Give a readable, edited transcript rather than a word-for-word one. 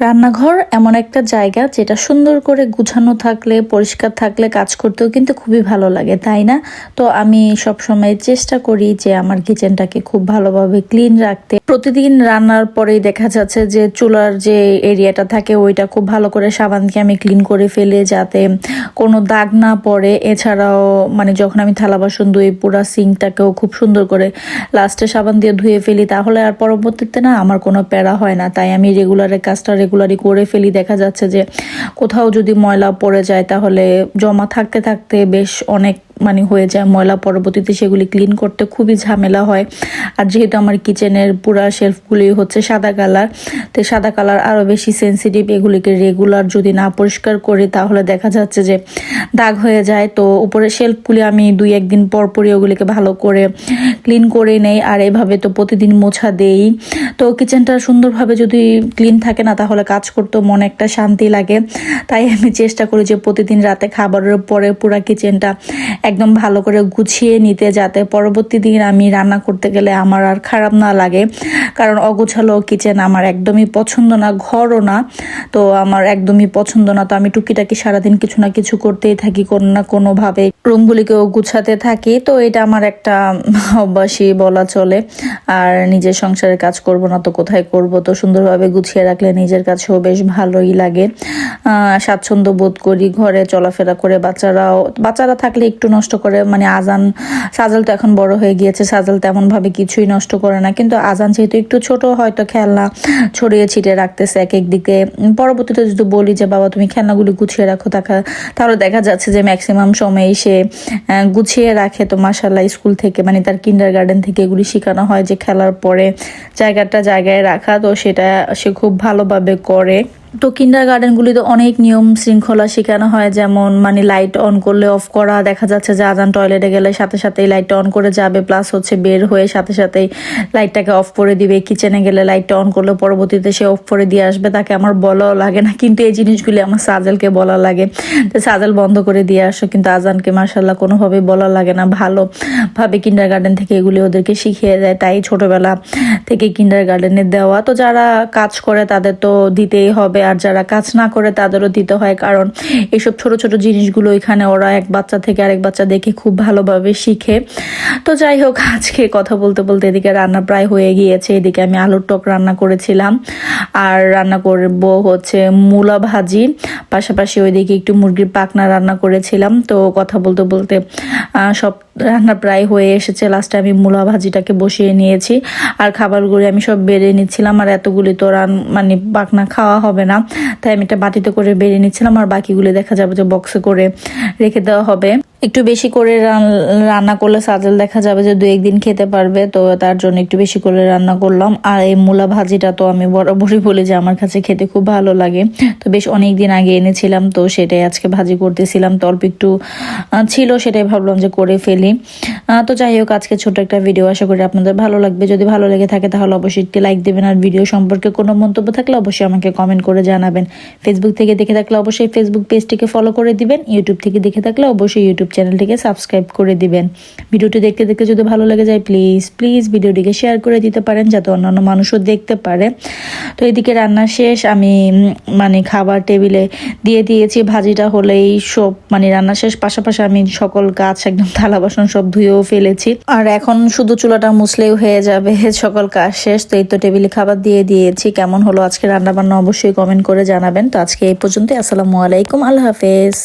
রান্নাঘর এমন একটা জায়গা যেটা সুন্দর করে গুছানো থাকলে, পরিষ্কার থাকলে কাজ করতেও কিন্তু খুবই ভালো লাগে, তাই না? তো আমি সব সময় চেষ্টা করি যে আমার কিচেনটাকে খুব ভালোভাবে ক্লিন রাখতে। প্রতিদিন রান্নার পরেই দেখা যাচ্ছে যে চুলার যে এরিয়াটা থাকে ওইটা খুব ভালো করে সাবান দিয়ে আমি ক্লিন করে ফেলে, যাতে কোনো দাগ না পড়ে। এছাড়াও যখন আমি থালা বাসন ধুই, পুরা সিঙ্কটাকেও খুব সুন্দর করে লাস্টে সাবান দিয়ে ধুয়ে ফেলি, তাহলে আর পরবর্তীতে না আমার কোনো প্যারা হয় না। তাই আমি রেগুলারের কাজটা রেগুলারই করে ফেলি। দেখা যাচ্ছে যে কোথাও যদি ময়লা পড়ে যায় তাহলে জমা থাকতে থাকতে বেশ অনেক হয়ে যায় ময়লা, পরবর্তীতে সেগুলি ক্লিন করতে খুবই ঝামেলা হয়। আর যেহেতু আমার কিচেনের পুরা শেলফগুলি হচ্ছে সাদা কালার, তো সাদা কালার আরও বেশি সেন্সিটিভ। এগুলিকে রেগুলার যদি না পরিষ্কার করি তাহলে দেখা যাচ্ছে যে দাগ হয়ে যায়। তো উপরের শেলফগুলি আমি 2-1 দিন পর পরই ওগুলিকে ভালো করে ক্লিন করে নেই, আর এভাবে তো প্রতিদিন মোছা দেই। তো কিচেনটা সুন্দরভাবে যদি ক্লিন থাকে না তাহলে কাজ করতেও মনে একটা শান্তি লাগে। তাই আমি চেষ্টা করি যে প্রতিদিন রাতে খাবারের পরে পুরা কিচেনটা একদম ভালো করে গুছিয়ে নিতে, যাতে পরবর্তী দিন আমি রান্না করতে গেলে আমার আর খারাপ না লাগে। কারণ অগোছালো কিচেন আমার একদমই পছন্দ না, ঘরও না। তো আমার একদমই পছন্দ না। তো আমি টুকিটাকি সারাদিন কিছু না কিছু করতেই থাকি, কোনো না কোনোভাবে রুমগুলিকেও গুছাতে থাকি। তো এটা আমার একটা অভ্যাসই বলা চলে। আর নিজের সংসারের কাজ করব না তো কোথায় করব? তো সুন্দরভাবে গুছিয়ে রাখলে নিজের কাছেও বেশ ভালোই লাগে, স্বাচ্ছন্দ্য বোধ করি। ঘরে চলাফেরা করে বাচ্চারা থাকলে একটু নষ্ট করে, সাজাল তো এখন বড় হয়ে গিয়েছে, সাজাল তেমনভাবে কিছুই নষ্ট করে না। কিন্তু আজান যেহেতু একটু ছোট, হয়তো খেলনা ছড়িয়ে ছিটিয়ে রাখতেছে এক এক দিকে। পরবর্তীতে যদি বলি যে বাবা তুমি খেলনাগুলি গুছিয়ে রাখো, তাহলে দেখা যাচ্ছে যে ম্যাক্সিমাম সময় সে গুছিয়ে রাখে। তো মাশাআল্লাহ, স্কুল থেকে তার কিন্ডারগার্টেন থেকে এগুলি শেখানো হয় যে খেলার পরে জায়গাটা জায়গায় রাখা। তো সেটা সে খুব ভালোভাবে করে। তো কিন্ডারগার্টেনগুলিতে অনেক নিয়ম শৃঙ্খলা শেখানো হয়, যেমন লাইট অন করলে অফ করা। দেখা যাচ্ছে যে আজান টয়লেটে গেলে সাথে সাথেই লাইটটা অন করে যাবে, প্লাস হচ্ছে বের হয়ে সাথে সাথেই লাইটটাকে অফ করে দিবে। কিচেনে গেলে লাইটটা অন করলে পরবর্তীতে সে অফ করে দিয়ে আসবে, তাকে আমার বলাও লাগে না। কিন্তু এই জিনিসগুলি আমার সাজেলকে বলা লাগে, তো সাজেল বন্ধ করে দিয়ে আসো। কিন্তু আজানকে মাশাআল্লাহ কোনোভাবে বলা লাগে না, ভালোভাবে কিন্ডারগার্টেন থেকে এগুলি ওদেরকে শিখিয়ে দেয়। তাই ছোটবেলা থেকে কিন্ডারগার্টেনে দেওয়া। তো যারা কাজ করে তাদের তো দিতেই হবে, আর যারা কাজ না করে তাদেরও দিতে হয়, কারণ এইসব ছোট ছোট জিনিসগুলো এখানে ওরা এক বাচ্চা থেকে আরেক বাচ্চা দেখে খুব ভালোভাবে শিখে। তো যাই হোক, আজকে কথা বলতে বলতে এদিকে রান্না প্রায় হয়ে গিয়েছে। এদিকে আমি আলুর টক রান্না করেছিলাম, আর রান্না করব হচ্ছে মূলা ভাজি, পাশাপাশি ওইদিকে একটু মুরগির পাখনা রান্না করেছিলাম। তো কথা বলতে বলতে সব রান্না প্রায় হয়ে এসেছে। লাস্টে আমি মূলা ভাজিটাকে বসিয়ে নিয়েছি, আর খাবারগুলি আমি সব বেড়ে নিচ্ছিলাম। আর এতগুলি তো পাখনা খাওয়া হবে না, তাই আমি একটা বাটিতে করে বেড়ে নিচ্ছিলাম, আর বাকিগুলি দেখা যাবে যে বক্সে করে রেখে দেওয়া হবে। একটু বেশি করে রান্না করলে সাজেল দেখা যাবে যে 2-1 দিন খেতে পারবে, তো তার জন্য একটু বেশি করে রান্না করলাম। আর এই মূলা ভাজিটা তো আমি বরাবরই বলি যে আমার কাছে খেতে খুব ভালো লাগে। তো বেশ অনেক দিন আগে এনেছিলাম, তো সেটাই আজকে ভাজি করতেছিলাম। তো অল্প একটু ছিল, সেটাই ভাবলাম যে করে ফেলি। তো যাই হোক, আজকে ছোট একটা ভিডিও, আশা করি আপনাদের ভালো লাগবে। যদি ভালো লেগে থাকে তাহলে অবশ্যই একটি লাইক দেবেন, আর ভিডিও সম্পর্কে কোনো মন্তব্য থাকলে অবশ্যই আমাকে কমেন্ট করে জানাবেন। ফেসবুক থেকে দেখে থাকলে অবশ্যই ফেসবুক পেজটিকে ফলো করে দিবেন। ইউটিউব থেকে দেখে থাকলে অবশ্যই ইউটিউব চ্যানেলটিকে সাবস্ক্রাইব করে দিবেন। ভিডিওটি দেখতে দেখতে যদি ভালো লেগে যায় প্লিজ ভিডিওটিকে শেয়ার করে দিতে পারেন, যাতে অন্যান্য মানুষও দেখতে পারে। তো এদিকে রান্না শেষ, আমি খাবার টেবিলে দিয়ে দিয়েছি। ভাজিটা হলেই সব রান্না শেষ। পাশাপাশি আমি সকল কাজ একদম থালা বাসন সব ধুয়েও ফেলেছি, আর এখন শুধু চুলাটা মুছলেই হয়ে যাবে, সকল কাজ শেষ। তো এই তো টেবিলে খাবার দিয়ে দিয়েছি। কেমন হলো আজকে রান্না বান্না অবশ্যই কমেন্ট করে জানাবেন। তো আজকে এই পর্যন্তই। আসসালামু আলাইকুম, আল্লাহ হাফেজ।